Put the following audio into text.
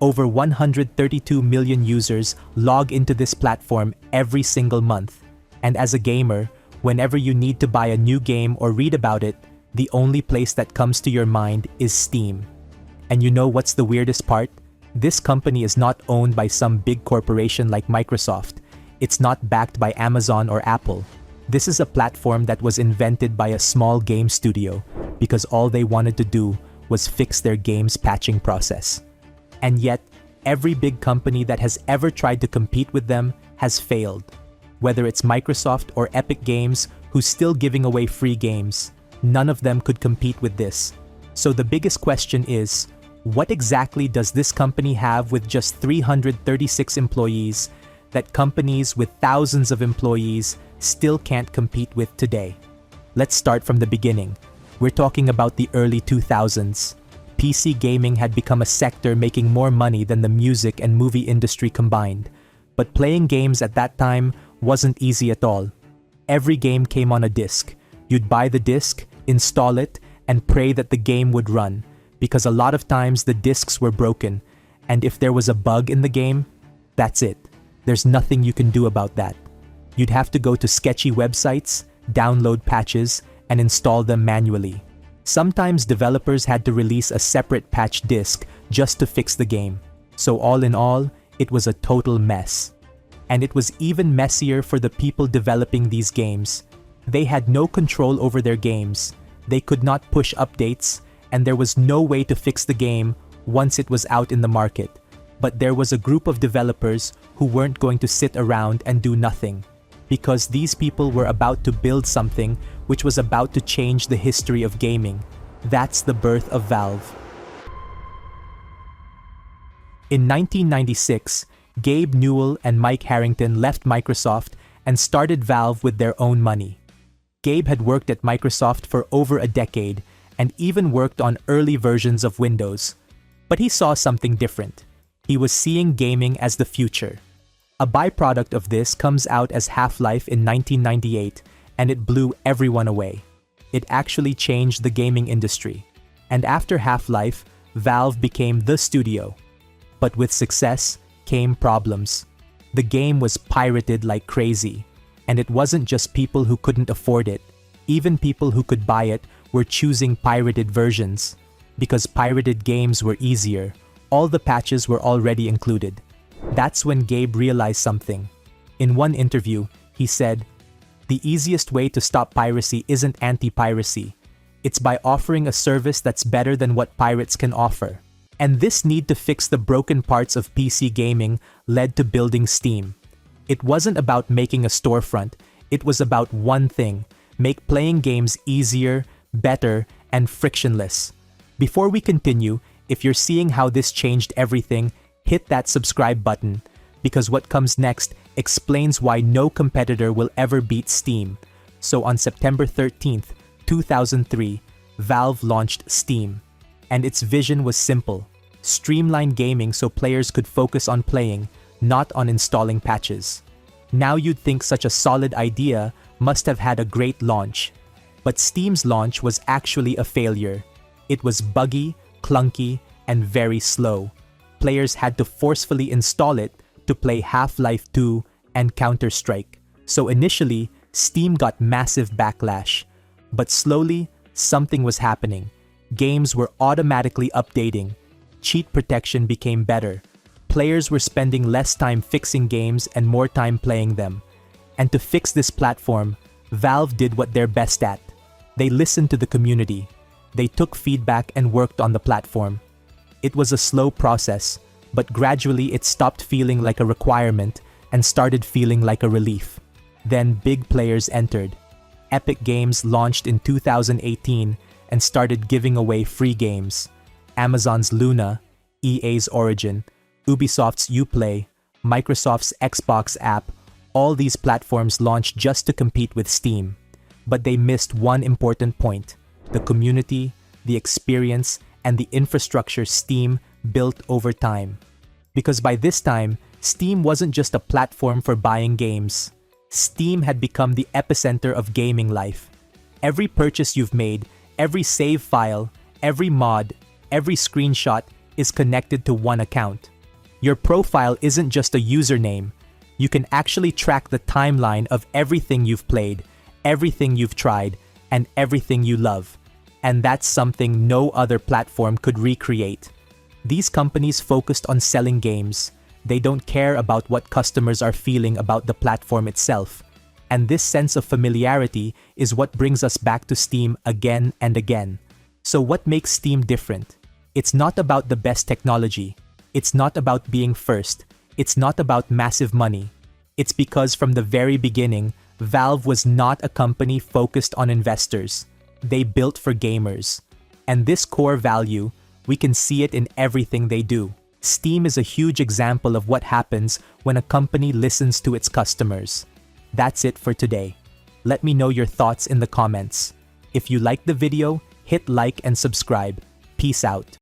Over 132 million users log into this platform every single month. And as a gamer, whenever you need to buy a new game or read about it, the only place that comes to your mind is Steam. And you know what's the weirdest part? This company is not owned by some big corporation like Microsoft. It's not backed by Amazon or Apple. This is a platform that was invented by a small game studio because all they wanted to do was fix their game's patching process. And yet, every big company that has ever tried to compete with them has failed. Whether it's Microsoft or Epic Games, who's still giving away free games, none of them could compete with this. So the biggest question is, what exactly does this company have with just 336 employees that companies with thousands of employees still can't compete with today? Let's start from the beginning. We're talking about the early 2000s. PC gaming had become a sector making more money than the music and movie industry combined. But playing games at that time wasn't easy at all. Every game came on a disc. You'd buy the disc, install it, and pray that the game would run, because a lot of times the discs were broken, and if there was a bug in the game, that's it. There's nothing you can do about that. You'd have to go to sketchy websites, download patches, and install them manually. Sometimes developers had to release a separate patch disk just to fix the game. So all in all, it was a total mess. And it was even messier for the people developing these games. They had no control over their games. They could not push updates, and there was no way to fix the game once it was out in the market. But there was a group of developers who weren't going to sit around and do nothing, because these people were about to build something which was about to change the history of gaming. That's the birth of Valve. In 1996, Gabe Newell and Mike Harrington left Microsoft and started Valve with their own money. Gabe had worked at Microsoft for over a decade and even worked on early versions of Windows. But he saw something different. He was seeing gaming as the future. A byproduct of this comes out as Half-Life in 1998, and it blew everyone away. It actually changed the gaming industry. And after Half-Life, Valve became the studio. But with success came problems. The game was pirated like crazy. And it wasn't just people who couldn't afford it. Even people who could buy it were choosing pirated versions. Because pirated games were easier, all the patches were already included. That's when Gabe realized something. In one interview, he said, "The easiest way to stop piracy isn't anti-piracy. It's by offering a service that's better than what pirates can offer." And this need to fix the broken parts of PC gaming led to building Steam. It wasn't about making a storefront, it was about one thing: make playing games easier, better, and frictionless. Before we continue, if you're seeing how this changed everything, hit that subscribe button, because what comes next explains why no competitor will ever beat Steam. So on September 13th, 2003, Valve launched Steam. And its vision was simple: streamline gaming so players could focus on playing, not on installing patches. Now you'd think such a solid idea must have had a great launch. But Steam's launch was actually a failure. It was buggy, clunky, and very slow. Players had to forcefully install it to play Half-Life 2 and Counter-Strike. So initially, Steam got massive backlash. But slowly, something was happening. Games were automatically updating. Cheat protection became better. Players were spending less time fixing games and more time playing them. And to fix this platform, Valve did what they're best at. They listened to the community. They took feedback and worked on the platform. It was a slow process, but gradually it stopped feeling like a requirement and started feeling like a relief. Then big players entered. Epic Games launched in 2018 and started giving away free games. Amazon's Luna, EA's Origin, Ubisoft's Uplay, Microsoft's Xbox app, all these platforms launched just to compete with Steam. But they missed one important point: the community, the experience, and the infrastructure Steam built over time. Because by this time, Steam wasn't just a platform for buying games. Steam had become the epicenter of gaming life. Every purchase you've made, every save file, every mod, every screenshot is connected to one account. Your profile isn't just a username. You can actually track the timeline of everything you've played, everything you've tried, and everything you love. And that's something no other platform could recreate. These companies focused on selling games. They don't care about what customers are feeling about the platform itself. And this sense of familiarity is what brings us back to Steam again and again. So what makes Steam different? It's not about the best technology. It's not about being first. It's not about massive money. It's because from the very beginning, Valve was not a company focused on investors. They built for gamers. And this core value, we can see it in everything they do. Steam is a huge example of what happens when a company listens to its customers. That's it for today. Let me know your thoughts in the comments. If you liked the video, hit like and subscribe. Peace out.